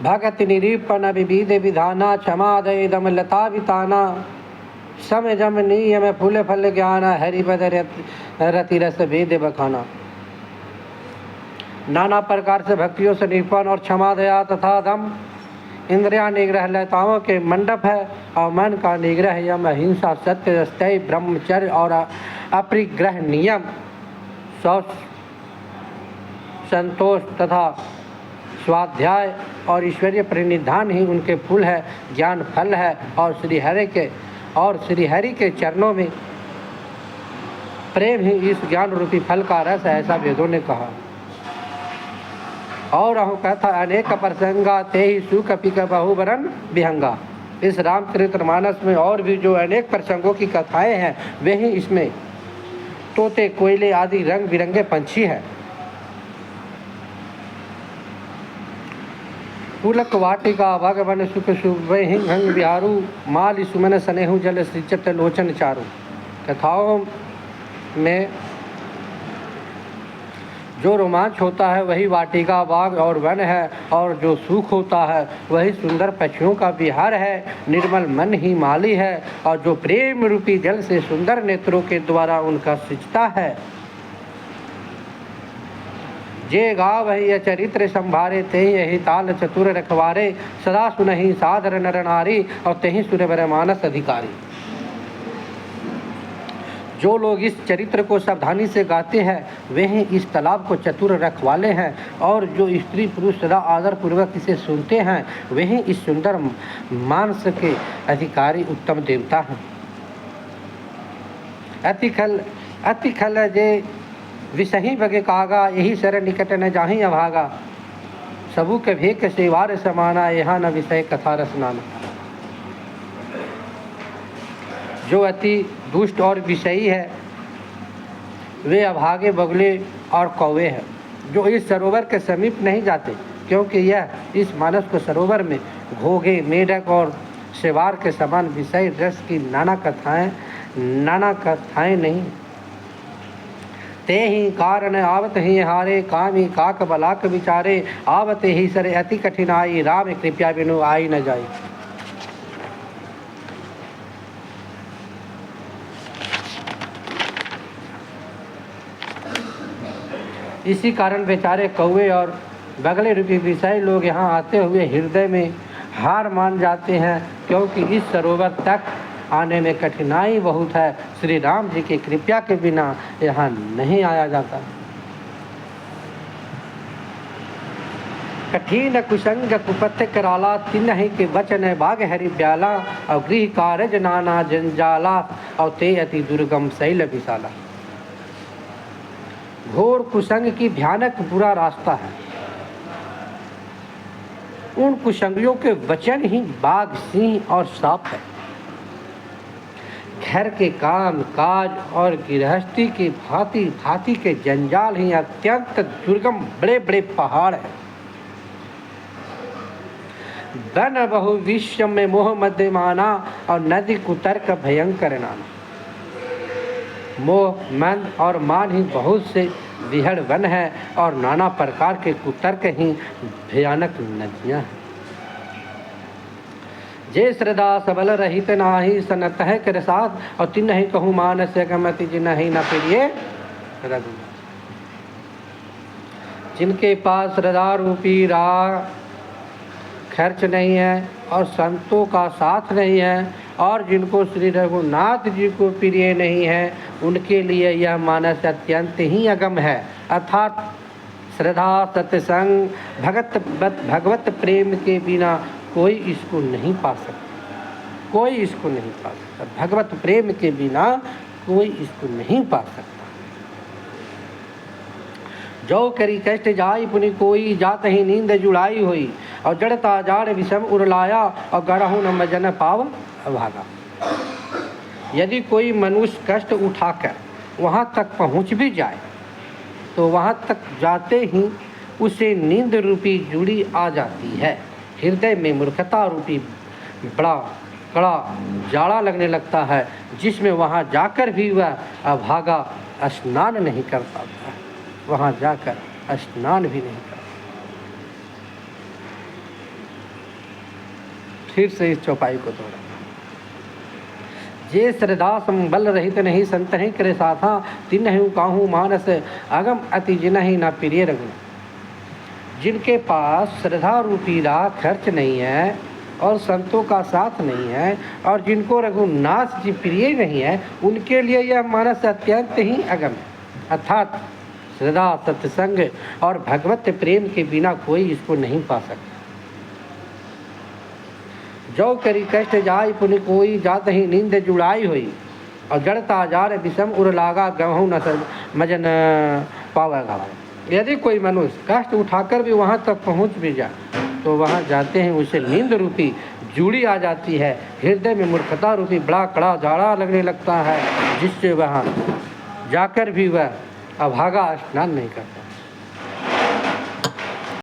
भगत निरूपण विविध विधाना क्षमादय दम लता विताना सम जम नियम फूल फल ज्ञान हरिपद रति रस वेद बखाना। नाना प्रकार से भक्तियों से निरूपण और क्षमा दया तथा दम इंद्रिया निग्रह लताओं के मंडप है और मन का निग्रह यम अहिंसा सत्य स्थय ब्रह्मचर्य और अपरिग्रह नियम शौच संतोष तथा स्वाध्याय और ईश्वरीय प्रणिधान ही उनके फूल है, ज्ञान फल है और श्रीहरि के चरणों में प्रेम ही इस ज्ञान रूपी फल का रस है, ऐसा वेदों ने कहा। और अहु कथा अनेक प्रसंगा ते ही सुख पिक बहुबरन विहंगा। इस रामचरितमानस में और भी जो अनेक प्रसंगों की कथाएं हैं वे ही इसमें तोते कोयले आदि रंग बिरंगे पंछी हैं। पुलक वाटिका भगवन सुख शुभ हिंग बिहारू माल सुमन स्नेहु जल सृजत लोचन चारू। कथाओं में जो रोमांच होता है वही वाटिका बाग और वन है और जो सुख होता है वही सुंदर पक्षियों का विहार है। निर्मल मन ही माली है और जो प्रेम रूपी जल से सुंदर नेत्रों के द्वारा उनका सिंचता है। जे गाव वही चरित्र संभारे ते यही ताल चतुर रखवारे सदा सुनहि सादर नर नारी और तेहि सुरवर मानस अधिकारी। जो लोग इस चरित्र को सावधानी से गाते हैं वे ही इस तालाब को चतुर रखवाले हैं और जो स्त्री पुरुष सदा आदर पूर्वक इसे सुनते हैं वे ही इस सुंदर मानस के अधिकारी उत्तम देवता हैं। अति खल जे विषही बगे कागा यही सर निकट न जाहि अभागा। सबू के भेक सेवार समाना यहाँ न विषय कथा रसनाना। जो अति दुष्ट और विषयी है वे अभागे बगुले और कौवे हैं जो इस सरोवर के समीप नहीं जाते क्योंकि यह इस मानस को सरोवर में घोघे मेढक और सेवार के समान विषय रस की नाना कथाएं नहीं। ते ही कारण आवत ही हारे कामी काक बलाक विचारे आवते ही सरे अति कठिनाई राम कृपया बिनु आई न जाए। इसी कारण बेचारे कौवे और बगले रूपी विषय लोग यहाँ आते हुए हृदय में हार मान जाते हैं क्योंकि इस सरोवर तक आने में कठिनाई बहुत है। श्री राम जी की कृपा के बिना यहाँ नहीं आया जाता। कठिन कुसंग कुपथ कराला तिन्हि के वचन बाग हरि ब्याला और गृह कारज नाना जंजाला और ते अति दुर्गम शैल विशाला। घोर कुसंग की भयानक बुरा रास्ता है। उन कुसंगियों के वचन ही बाघ सिंह और सांप है। घर के काम काज और गृहस्थी की भांति भांति के जंजाल ही अत्यंत दुर्गम बड़े बड़े पहाड़ है। वन बहु विश्व में मोह मध्य माना और नदी कुतर्क भयंकर नाना। मोह मन और मान ही बहुत से विहड़ वन है और नाना प्रकार के कुतर्क ही भयानक नदियाँ हैं। जे श्रद्धा सबल रहित नाही सनत है कर साथ और तिन्हि कहूँ मानस गमति जिन्हि न प्रिय रघु। जिनके पास श्रद्धा रूपी राह खर्च नहीं है और संतों का साथ नहीं है और जिनको श्री रघुनाथ जी को प्रिय नहीं है उनके लिए यह मानस अत्यंत ही अगम है। अर्थात श्रद्धा सत्संग भगवत प्रेम के बिना कोई इसको नहीं पा सकता। कोई इसको नहीं पा सकता। भगवत प्रेम के बिना कोई इसको नहीं पा सकता। जो करी कष्ट जाई पुनि कोई जात ही नींद जुड़ाई हुई और जड़ता जाड़ विषम उड़लाया और गरहु न मजन पाव भागा। यदि कोई मनुष्य कष्ट उठाकर वहाँ तक पहुँच भी जाए तो वहाँ तक जाते ही उसे नींद रूपी जुड़ी आ जाती है। हृदय में मूर्खता रूपी बड़ा कड़ा जाड़ा लगने लगता है जिसमें वहाँ जाकर भी वह अभागा स्नान नहीं कर पाता। वहाँ जाकर स्नान भी नहीं करता। फिर से इस चौपाई को तोड़ा। जे श्रद्धा संबल रहित नहीं संत ही करे साथा, तिन्हु काहू मानस अगम अति जिन्हि ना प्रिय रघु। जिनके पास श्रद्धा रूपी राह खर्च नहीं है और संतों का साथ नहीं है और जिनको रघुनाथ जी प्रिय नहीं है, उनके लिए यह मानस अत्यंत ही अगम है। अर्थात श्रद्धा, सत्संग और भगवत प्रेम के बिना कोई इसको नहीं पा सकता। जो करी कष्ट जाय पुनि कोई, जात ही नींद जुड़ाई हुई और जड़ता जार विषम उर लागा, गहूँ न मजन पावेगा। यदि कोई मनुष्य कष्ट उठाकर भी वहाँ तक पहुँच भी जाए तो वहाँ जाते हैं उसे नींद रूपी जूड़ी आ जाती है, हृदय में मूर्खता रूपी बड़ा कड़ा जाड़ा लगने लगता है, जिससे वहाँ जाकर भी वह अभागा स्नान नहीं करता।